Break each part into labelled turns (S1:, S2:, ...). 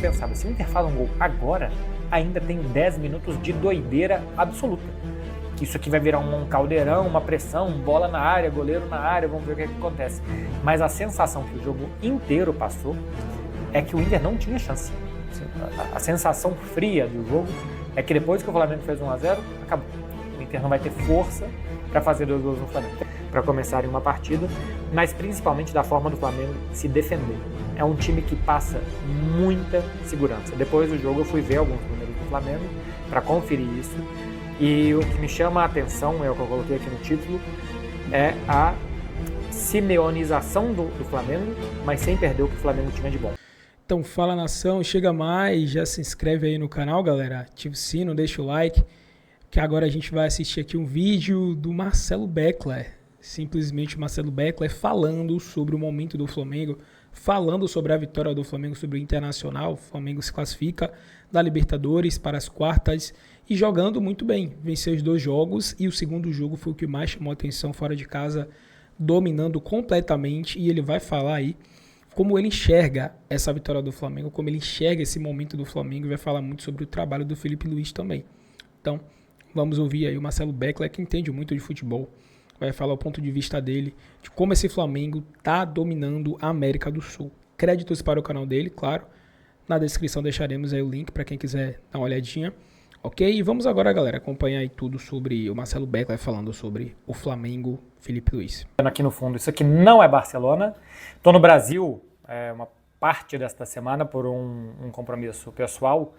S1: pensava, se o Inter faz um gol agora, ainda tem 10 minutos de doideira absoluta. Isso aqui vai virar um caldeirão, uma pressão, bola na área, goleiro na área, vamos ver o que acontece. Mas a sensação que o jogo inteiro passou é que o Inter não tinha chance. A sensação fria do jogo é que depois que o Flamengo fez 1-0, acabou. O Inter não vai ter força para fazer 2 gols no Flamengo, para começarem uma partida, mas principalmente da forma do Flamengo se defender. É um time que passa muita segurança. Depois do jogo eu fui ver alguns números do Flamengo para conferir isso, e o que me chama a atenção, é o que eu coloquei aqui no título, é a simeonização do Flamengo, mas sem perder o que o Flamengo tinha de bom.
S2: Então fala nação, chega mais, já se inscreve aí no canal, galera, ativa o sino, deixa o like, que agora a gente vai assistir aqui um vídeo do Marcelo Beckler, simplesmente o Marcelo Beckler falando sobre o momento do Flamengo, falando sobre a vitória do Flamengo sobre o Internacional. O Flamengo se classifica da Libertadores para as quartas e jogando muito bem, venceu os 2 jogos e o segundo jogo foi o que mais chamou a atenção fora de casa, dominando completamente, e ele vai falar aí como ele enxerga essa vitória do Flamengo, como ele enxerga esse momento do Flamengo, e vai falar muito sobre o trabalho do Felipe Luiz também. Então, vamos ouvir aí o Marcelo Beckler, que entende muito de futebol, vai falar o ponto de vista dele, de como esse Flamengo está dominando a América do Sul. Créditos para o canal dele, claro. Na descrição deixaremos aí o link para quem quiser dar uma olhadinha. Ok? E vamos agora, galera, acompanhar aí tudo sobre o Marcelo Beckler falando sobre o Flamengo, Felipe Luiz.
S1: Aqui no fundo, isso aqui não é Barcelona. Estou no Brasil, uma parte desta semana por um compromisso pessoal.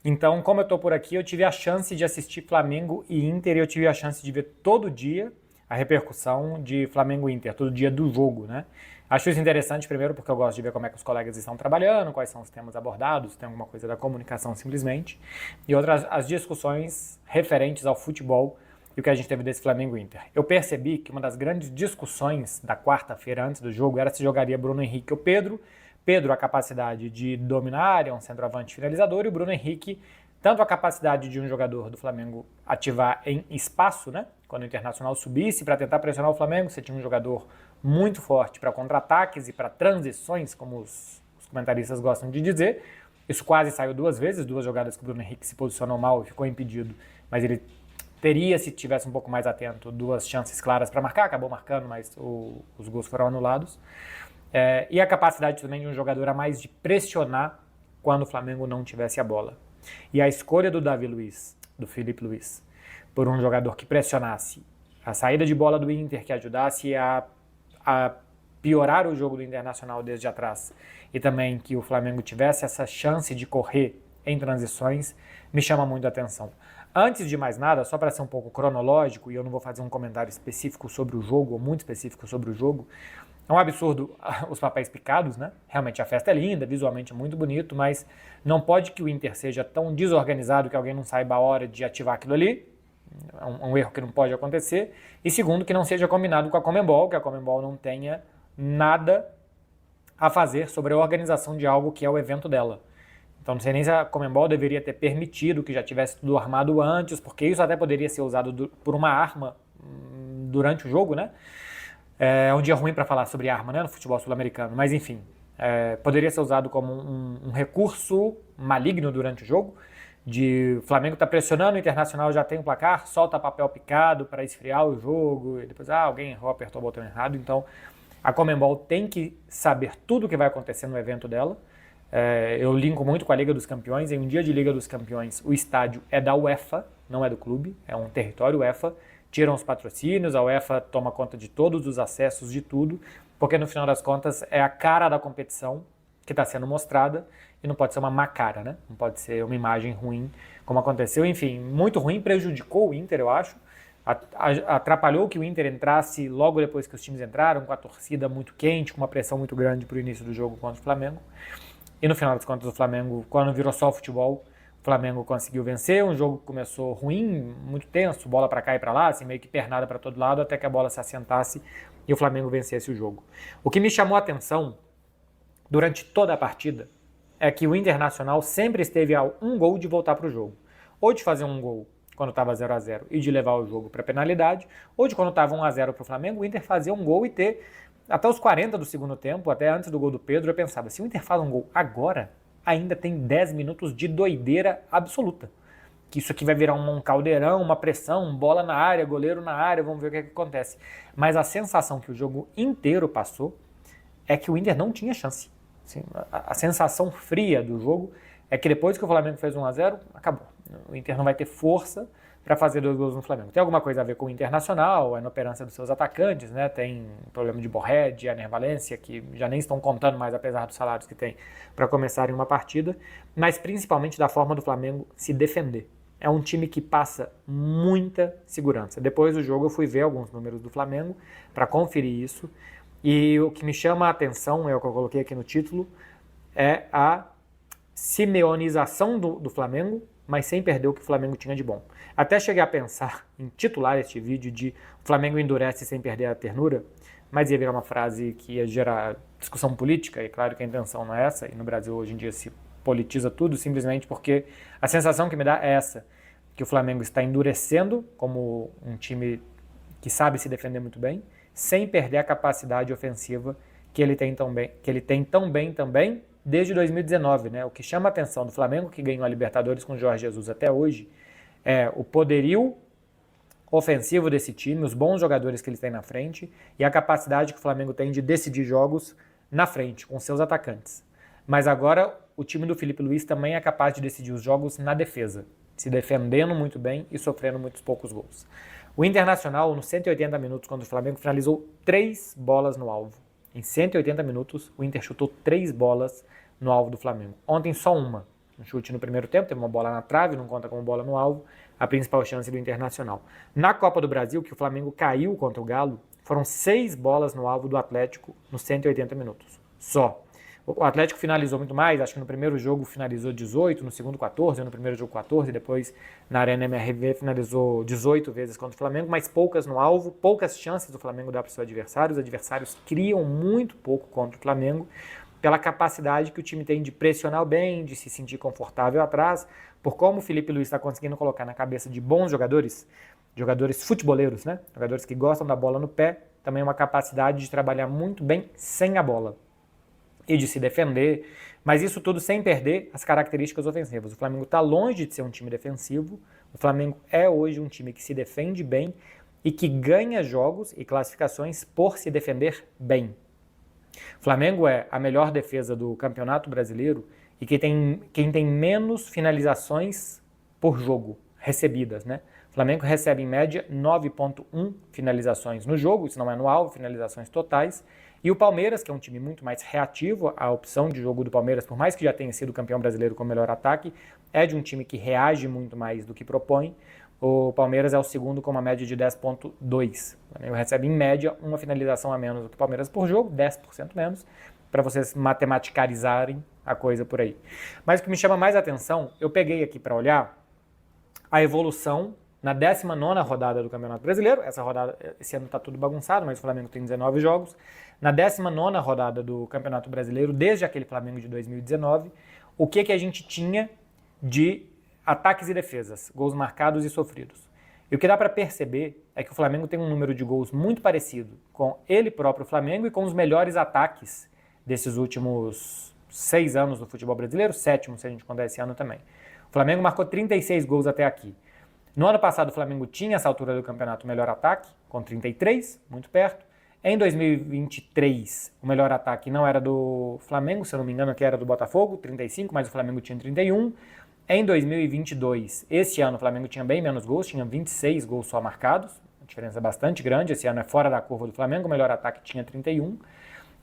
S1: Então, como eu estou por aqui, eu tive a chance de assistir Flamengo e Inter, e eu tive a chance de ver todo dia a repercussão de Flamengo e Inter, todo dia do jogo, né? Acho isso interessante, primeiro, porque eu gosto de ver como é que os colegas estão trabalhando, quais são os temas abordados, se tem alguma coisa da comunicação simplesmente, e outras, as discussões referentes ao futebol e o que a gente teve desse Flamengo e Inter. Eu percebi que uma das grandes discussões da quarta-feira antes do jogo era se jogaria Bruno Henrique ou Pedro. Pedro, a capacidade de dominar, é um centroavante finalizador, e o Bruno Henrique, tanto a capacidade de um jogador do Flamengo ativar em espaço, né? Quando o Internacional subisse para tentar pressionar o Flamengo, você tinha um jogador muito forte para contra-ataques e para transições, como os comentaristas gostam de dizer. Isso quase saiu 2 vezes, 2 jogadas que o Bruno Henrique se posicionou mal e ficou impedido, mas ele teria, se tivesse um pouco mais atento, 2 chances claras para marcar, acabou marcando, mas os gols foram anulados. E a capacidade também de um jogador a mais de pressionar quando o Flamengo não tivesse a bola. E a escolha do Davi Luiz, do Felipe Luiz, por um jogador que pressionasse a saída de bola do Inter, que ajudasse a piorar o jogo do Internacional desde atrás, e também que o Flamengo tivesse essa chance de correr em transições, me chama muito a atenção. Antes de mais nada, só para ser um pouco cronológico, e eu não vou fazer um comentário específico sobre o jogo, ou muito específico sobre o jogo, é um absurdo os papéis picados, né? Realmente a festa é linda, visualmente é muito bonito, mas não pode que o Inter seja tão desorganizado que alguém não saiba a hora de ativar aquilo ali. É um erro que não pode acontecer. E segundo, que não seja combinado com a Conmebol, que a Conmebol não tenha nada a fazer sobre a organização de algo que é o evento dela. Então não sei nem se a Conmebol deveria ter permitido que já tivesse tudo armado antes, porque isso até poderia ser usado por uma arma durante o jogo, né? É um dia ruim para falar sobre arma, né, no futebol sul-americano, mas enfim, poderia ser usado como um recurso maligno durante o jogo, de o Flamengo tá pressionando, o Internacional já tem o placar, solta papel picado para esfriar o jogo, e depois alguém errou, apertou o botão errado. Então a Conmebol tem que saber tudo o que vai acontecer no evento dela. Eu linko muito com a Liga dos Campeões. Em um dia de Liga dos Campeões, o estádio é da UEFA, não é do clube, é um território UEFA. Tiram os patrocínios, a UEFA toma conta de todos os acessos, de tudo, porque no final das contas é a cara da competição que está sendo mostrada e não pode ser uma má cara, né? Não pode ser uma imagem ruim, como aconteceu. Enfim, muito ruim, prejudicou o Inter, eu acho. Atrapalhou que o Inter entrasse logo depois que os times entraram, com a torcida muito quente, com uma pressão muito grande para o início do jogo contra o Flamengo. E no final das contas, o Flamengo, quando virou só futebol, o Flamengo conseguiu vencer. Um jogo que começou ruim, muito tenso, bola para cá e para lá, assim, meio que pernada para todo lado, até que a bola se assentasse e o Flamengo vencesse o jogo. O que me chamou a atenção durante toda a partida é que o Internacional sempre esteve a um gol de voltar para o jogo. Ou de fazer um gol quando estava 0-0 e de levar o jogo para penalidade, ou de quando estava 1-0 para o Flamengo, o Inter fazia um gol e ter, até os 40 do segundo tempo, até antes do gol do Pedro, eu pensava, se o Inter faz um gol agora, ainda tem 10 minutos de doideira absoluta. Que isso aqui vai virar um caldeirão, uma pressão, bola na área, goleiro na área, vamos ver o que acontece. Mas a sensação que o jogo inteiro passou é que o Inter não tinha chance. Assim, a sensação fria do jogo é que depois que o Flamengo fez 1-0, acabou. O Inter não vai ter força para fazer 2 gols no Flamengo. Tem alguma coisa a ver com o Internacional, a inoperância dos seus atacantes, né? Tem problema de Borré, de Ener Valencia, que já nem estão contando mais, apesar dos salários que tem, para começarem uma partida, mas principalmente da forma do Flamengo se defender. É um time que passa muita segurança. Depois do jogo eu fui ver alguns números do Flamengo para conferir isso, e o que me chama a atenção, é o que eu coloquei aqui no título, é a simeonização do Flamengo, mas sem perder o que o Flamengo tinha de bom. Até cheguei a pensar em titular este vídeo de o Flamengo endurece sem perder a ternura, mas ia virar uma frase que ia gerar discussão política, e claro que a intenção não é essa, e no Brasil hoje em dia se politiza tudo simplesmente porque a sensação que me dá é essa, que o Flamengo está endurecendo como um time que sabe se defender muito bem, sem perder a capacidade ofensiva que ele tem tão bem também desde 2019, né? O que chama a atenção do Flamengo, que ganhou a Libertadores com o Jorge Jesus até hoje, é o poderio ofensivo desse time, os bons jogadores que eles têm na frente e a capacidade que o Flamengo tem de decidir jogos na frente, com seus atacantes. Mas agora o time do Felipe Luiz também é capaz de decidir os jogos na defesa, se defendendo muito bem e sofrendo muitos poucos gols. O Internacional, nos 180 minutos, quando o Flamengo finalizou 3 bolas no alvo. Em 180 minutos, o Inter chutou 3 bolas no alvo do Flamengo. Ontem só uma. Um chute no primeiro tempo, teve uma bola na trave, não conta como bola no alvo, a principal chance do Internacional. Na Copa do Brasil, que o Flamengo caiu contra o Galo, foram 6 bolas no alvo do Atlético nos 180 minutos. Só. O Atlético finalizou muito mais, acho que no primeiro jogo finalizou 18, no segundo 14, no primeiro jogo 14, depois na Arena MRV finalizou 18 vezes contra o Flamengo, mas poucas no alvo, poucas chances do Flamengo dar para os seus adversários. Os adversários criam muito pouco contra o Flamengo, pela capacidade que o time tem de pressionar bem, de se sentir confortável atrás, por como o Felipe Luiz está conseguindo colocar na cabeça de bons jogadores, jogadores futeboleiros, né? Jogadores que gostam da bola no pé, também uma capacidade de trabalhar muito bem sem a bola e de se defender, mas isso tudo sem perder as características ofensivas. O Flamengo está longe de ser um time defensivo, o Flamengo é hoje um time que se defende bem e que ganha jogos e classificações por se defender bem. O Flamengo é a melhor defesa do Campeonato Brasileiro e quem tem menos finalizações por jogo recebidas, né? O Flamengo recebe em média 9,1 finalizações no jogo, isso não é no alvo, finalizações totais. E o Palmeiras, que é um time muito mais reativo, a opção de jogo do Palmeiras, por mais que já tenha sido campeão brasileiro com o melhor ataque, é de um time que reage muito mais do que propõe. O Palmeiras é o segundo com uma média de 10,2. O Flamengo recebe, em média, uma finalização a menos do que o Palmeiras por jogo, 10% menos, para vocês matematicalizarem a coisa por aí. Mas o que me chama mais atenção, eu peguei aqui para olhar a evolução na 19ª rodada do Campeonato Brasileiro. Esse ano está tudo bagunçado, mas o Flamengo tem 19 jogos. Na 19ª rodada do Campeonato Brasileiro, desde aquele Flamengo de 2019, o que a gente tinha de ataques e defesas, gols marcados e sofridos. E o que dá para perceber é que o Flamengo tem um número de gols muito parecido com ele próprio Flamengo e com os melhores ataques desses últimos 6 anos do futebol brasileiro, 7º se a gente contar esse ano também. O Flamengo marcou 36 gols até aqui. No ano passado o Flamengo tinha essa altura do campeonato o melhor ataque, com 33, muito perto. Em 2023, o melhor ataque não era do Flamengo, se eu não me engano, que era do Botafogo, 35, mas o Flamengo tinha 31. Em 2022, esse ano o Flamengo tinha bem menos gols, tinha 26 gols só marcados, uma diferença bastante grande. Esse ano é fora da curva do Flamengo, o melhor ataque tinha 31.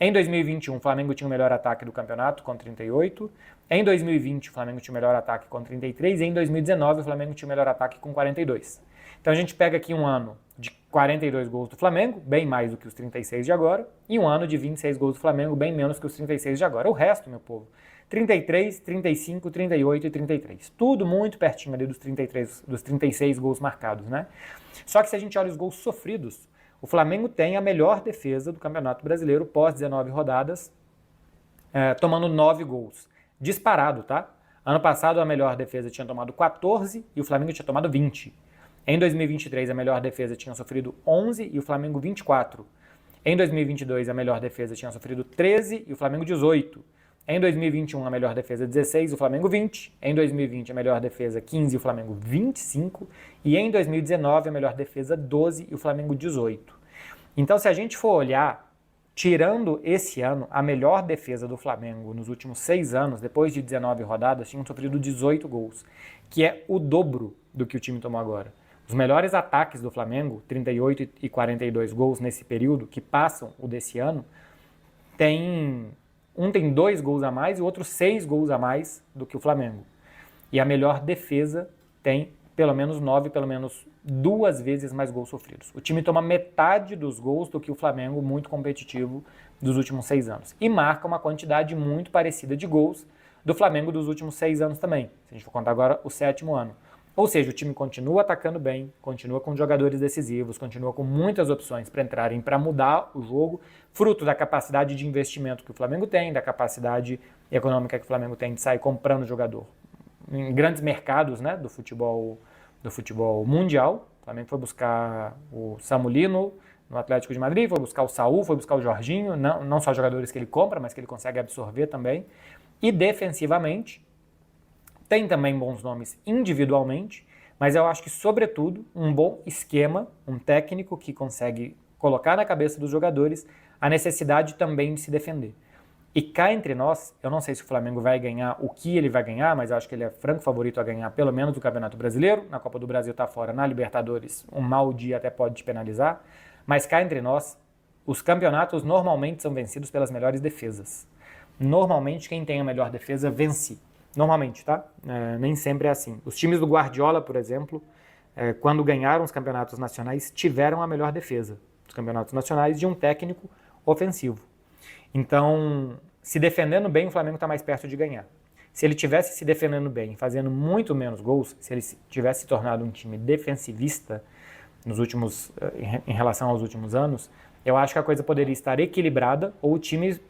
S1: Em 2021, o Flamengo tinha o melhor ataque do campeonato, com 38. Em 2020, o Flamengo tinha o melhor ataque com 33. E em 2019, o Flamengo tinha o melhor ataque com 42. Então a gente pega aqui um ano de 42 gols do Flamengo, bem mais do que os 36 de agora, e um ano de 26 gols do Flamengo, bem menos que os 36 de agora. O resto, meu povo, 33, 35, 38 e 33. Tudo muito pertinho ali dos 36 gols marcados, né? Só que se a gente olha os gols sofridos, o Flamengo tem a melhor defesa do Campeonato Brasileiro pós 19 rodadas, tomando 9 gols. Disparado, tá? Ano passado a melhor defesa tinha tomado 14 e o Flamengo tinha tomado 20. Em 2023 a melhor defesa tinha sofrido 11 e o Flamengo 24. Em 2022 a melhor defesa tinha sofrido 13 e o Flamengo 18. Em 2021, a melhor defesa 16, o Flamengo 20. Em 2020, a melhor defesa 15, o Flamengo 25. E em 2019, a melhor defesa 12 e o Flamengo 18. Então, se a gente for olhar, tirando esse ano, a melhor defesa do Flamengo nos últimos 6 anos, depois de 19 rodadas, tinham sofrido 18 gols, que é o dobro do que o time tomou agora. Os melhores ataques do Flamengo, 38 e 42 gols nesse período, que passam o desse ano, um tem 2 gols a mais e o outro 6 gols a mais do que o Flamengo. E a melhor defesa tem pelo menos 9, pelo menos 2 vezes mais gols sofridos. O time toma metade dos gols do que o Flamengo, muito competitivo, dos últimos 6 anos. E marca uma quantidade muito parecida de gols do Flamengo dos últimos 6 anos também. Se a gente for contar agora o 7º ano. Ou seja, o time continua atacando bem, continua com jogadores decisivos, continua com muitas opções para entrarem, para mudar o jogo, fruto da capacidade de investimento que o Flamengo tem, da capacidade econômica que o Flamengo tem de sair comprando jogador. Em grandes mercados, né, do futebol mundial, o Flamengo foi buscar o Samulino no Atlético de Madrid, foi buscar o Saúl, foi buscar o Jorginho, não só jogadores que ele compra, mas que ele consegue absorver também. E defensivamente, tem também bons nomes individualmente, mas eu acho que, sobretudo, um bom esquema, um técnico que consegue colocar na cabeça dos jogadores a necessidade também de se defender. E cá entre nós, eu não sei se o Flamengo vai ganhar o que ele vai ganhar, mas eu acho que ele é franco favorito a ganhar pelo menos o Campeonato Brasileiro. Na Copa do Brasil está fora, na Libertadores, um mau dia até pode te penalizar. Mas cá entre nós, os campeonatos normalmente são vencidos pelas melhores defesas. Normalmente quem tem a melhor defesa vence. Normalmente, tá? Nem sempre é assim. Os times do Guardiola, por exemplo, quando ganharam os campeonatos nacionais, tiveram a melhor defesa. Os campeonatos nacionais de um técnico ofensivo. Então, se defendendo bem, o Flamengo está mais perto de ganhar. Se ele tivesse se defendendo bem, fazendo muito menos gols, se ele tivesse se tornado um time defensivista em relação aos últimos anos, eu acho que a coisa poderia estar equilibrada, ou o time,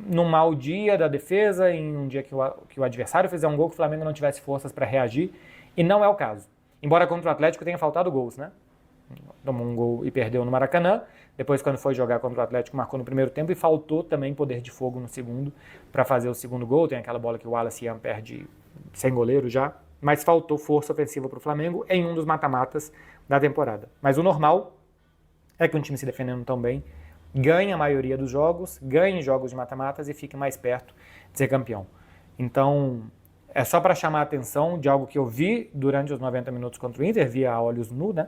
S1: num mau dia da defesa, em um dia que o adversário fizer um gol, que o Flamengo não tivesse forças para reagir, e não é o caso. Embora contra o Atlético tenha faltado gols, né? Tomou um gol e perdeu no Maracanã, depois quando foi jogar contra o Atlético marcou no primeiro tempo e faltou também poder de fogo no segundo para fazer o segundo gol, tem aquela bola que o Wallace Ian perde sem goleiro já, mas faltou força ofensiva para o Flamengo em um dos mata-matas da temporada. Mas o normal é que um time se defendendo tão bem ganha a maioria dos jogos, ganhe jogos de mata-matas e fique mais perto de ser campeão. Então, é só para chamar a atenção de algo que eu vi durante os 90 minutos contra o Inter, vi a olhos nus, né?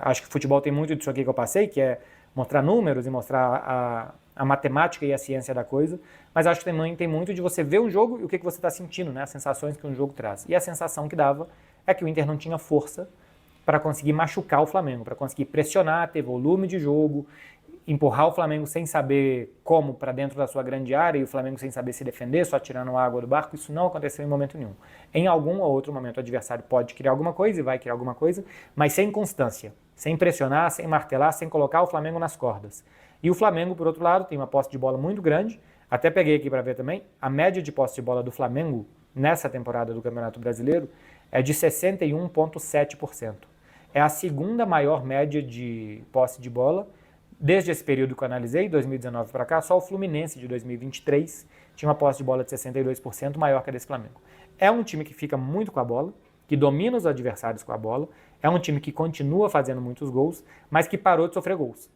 S1: Acho que o futebol tem muito disso aqui que eu passei, que é mostrar números e mostrar a matemática e a ciência da coisa, mas acho que também tem muito de você ver um jogo e o que você está sentindo, né? As sensações que um jogo traz. E a sensação que dava é que o Inter não tinha força para conseguir machucar o Flamengo, para conseguir pressionar, ter volume de jogo, empurrar o Flamengo sem saber como para dentro da sua grande área e o Flamengo sem saber se defender, só tirando água do barco. Isso não aconteceu em momento nenhum. Em algum ou outro momento o adversário pode criar alguma coisa e vai criar alguma coisa, mas sem constância, sem pressionar, sem martelar, sem colocar o Flamengo nas cordas. E o Flamengo, por outro lado, tem uma posse de bola muito grande. Até peguei aqui para ver também, a média de posse de bola do Flamengo nessa temporada do Campeonato Brasileiro é de 61,7%. É a segunda maior média de posse de bola. Desde esse período que eu analisei, 2019 para cá, só o Fluminense de 2023 tinha uma posse de bola de 62% maior que a desse Flamengo. É um time que fica muito com a bola, que domina os adversários com a bola, é um time que continua fazendo muitos gols, mas que parou de sofrer gols.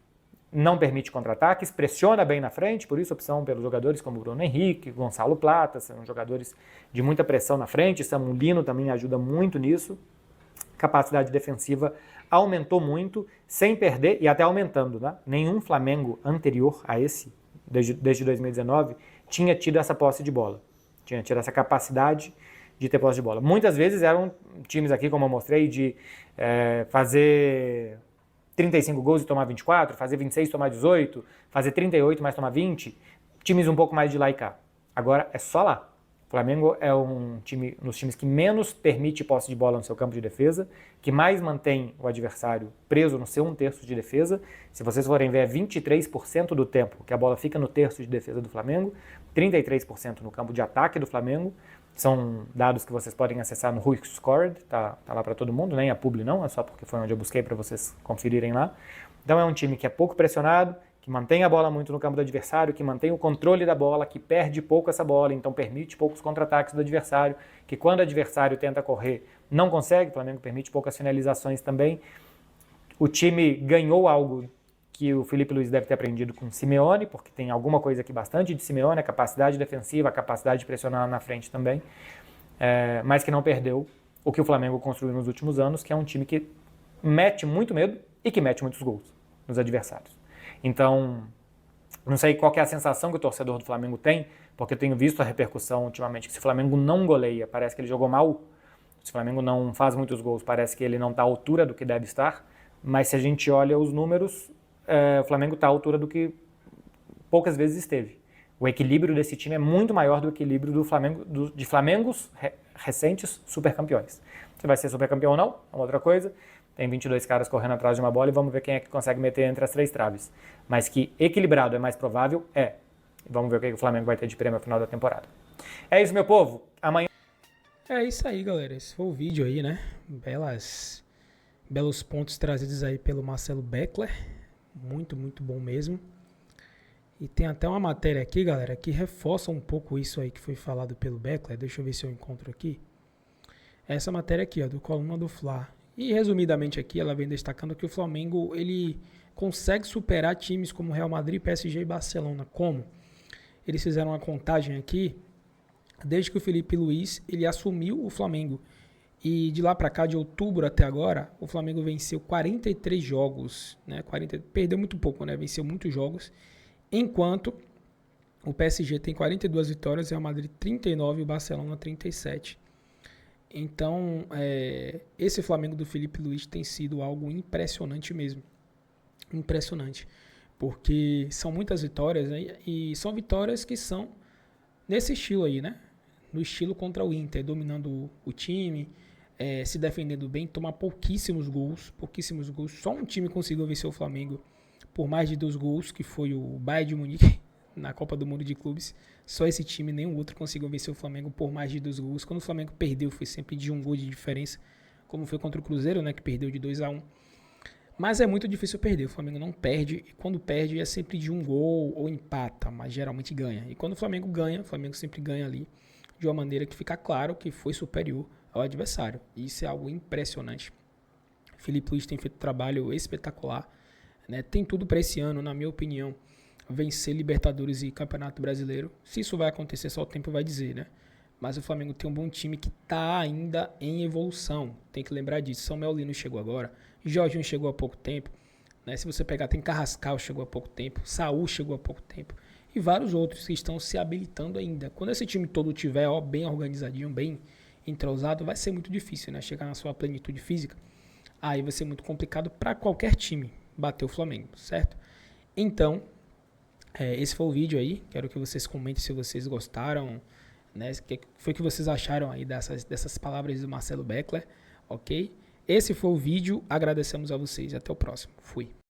S1: Não permite contra-ataques, pressiona bem na frente, por isso opção pelos jogadores como Bruno Henrique, Gonçalo Plata, são jogadores de muita pressão na frente, Samulino também ajuda muito nisso. Capacidade defensiva aumentou muito, sem perder, e até aumentando, né? Nenhum Flamengo anterior a esse, desde 2019, tinha tido essa posse de bola, tinha tido essa capacidade de ter posse de bola. Muitas vezes eram times aqui, como eu mostrei, de fazer 35 gols e tomar 24, fazer 26 e tomar 18, fazer 38 mas tomar 20, times um pouco mais de lá e cá. Agora é só lá. O Flamengo é um dos times que menos permite posse de bola no seu campo de defesa, que mais mantém o adversário preso no seu 1/3 de defesa. Se vocês forem ver, é 23% do tempo que a bola fica no terço de defesa do Flamengo, 33% no campo de ataque do Flamengo. São dados que vocês podem acessar no Who Scored, tá lá para todo mundo, nem a publi não, é só porque foi onde eu busquei para vocês conferirem lá. Então é um time que é pouco pressionado, que mantém a bola muito no campo do adversário, que mantém o controle da bola, que perde pouco essa bola, então permite poucos contra-ataques do adversário, que quando o adversário tenta correr, não consegue, o Flamengo permite poucas finalizações também. O time ganhou algo que o Felipe Luiz deve ter aprendido com o Simeone, porque tem alguma coisa aqui bastante de Simeone, a capacidade defensiva, a capacidade de pressionar na frente também, mas que não perdeu o que o Flamengo construiu nos últimos anos, que é um time que mete muito medo e que mete muitos gols nos adversários. Então, não sei qual que é a sensação que o torcedor do Flamengo tem, porque eu tenho visto a repercussão ultimamente, que se o Flamengo não goleia, parece que ele jogou mal, se o Flamengo não faz muitos gols, parece que ele não está à altura do que deve estar, mas se a gente olha os números, o Flamengo está à altura do que poucas vezes esteve. O equilíbrio desse time é muito maior do equilíbrio do Flamengo, de Flamengos recentes supercampeões. Se vai ser supercampeão ou não, é uma outra coisa. Tem 22 caras correndo atrás de uma bola e vamos ver quem é que consegue meter entre as 3 traves. Mas que equilibrado é mais provável, é. Vamos ver o que o Flamengo vai ter de prêmio no final da temporada. É isso, meu povo. Amanhã...
S2: É isso aí, galera. Esse foi o vídeo aí, né? Belos pontos trazidos aí pelo Marcelo Beckler. Muito, muito bom mesmo. E tem até uma matéria aqui, galera, que reforça um pouco isso aí que foi falado pelo Beckler. Deixa eu ver se eu encontro aqui. Essa matéria aqui, ó, do Coluna do Fla. E resumidamente aqui, ela vem destacando que o Flamengo, ele consegue superar times como Real Madrid, PSG e Barcelona. Como? Eles fizeram uma contagem aqui, desde que o Felipe Luiz, ele assumiu o Flamengo. E de lá para cá, de outubro até agora, o Flamengo venceu 43 jogos, né? Perdeu muito pouco, né? Venceu muitos jogos. Enquanto o PSG tem 42 vitórias, o Real Madrid 39 e o Barcelona 37. Então, esse Flamengo do Felipe Luiz tem sido algo impressionante mesmo. Impressionante. Porque são muitas vitórias, né? E são vitórias que são nesse estilo aí, né? No estilo contra o Inter, dominando o time, se defendendo bem, tomar pouquíssimos gols. Só um time conseguiu vencer o Flamengo por mais de 2 gols, que foi o Bayern de Munique na Copa do Mundo de Clubes. Só esse time, nenhum outro conseguiu vencer o Flamengo por mais de 2 gols. Quando o Flamengo perdeu, foi sempre de 1 gol de diferença, como foi contra o Cruzeiro, né, que perdeu de 2-1. Mas é muito difícil perder, o Flamengo não perde, e quando perde é sempre de 1 gol ou empata, mas geralmente ganha. E quando o Flamengo ganha, o Flamengo sempre ganha ali, de uma maneira que fica claro que foi superior ao adversário. E isso é algo impressionante. Felipe Luiz tem feito um trabalho espetacular, né? Tem tudo para esse ano, na minha opinião, vencer Libertadores e Campeonato Brasileiro. Se isso vai acontecer, só o tempo vai dizer, né? Mas o Flamengo tem um bom time que está ainda em evolução. Tem que lembrar disso. Samuel Lino chegou agora, Jorginho chegou há pouco tempo, né? Se você pegar, tem Carrascal chegou há pouco tempo, Saúl chegou há pouco tempo e vários outros que estão se habilitando ainda. Quando esse time todo tiver bem organizadinho, bem entrosado, vai ser muito difícil, né? Chegar na sua plenitude física. Aí vai ser muito complicado para qualquer time bater o Flamengo, certo? Então, esse foi o vídeo aí. Quero que vocês comentem se vocês gostaram, né? O que foi que vocês acharam aí dessas palavras do Marcelo Beckler, ok? Esse foi o vídeo. Agradecemos a vocês. Até o próximo. Fui.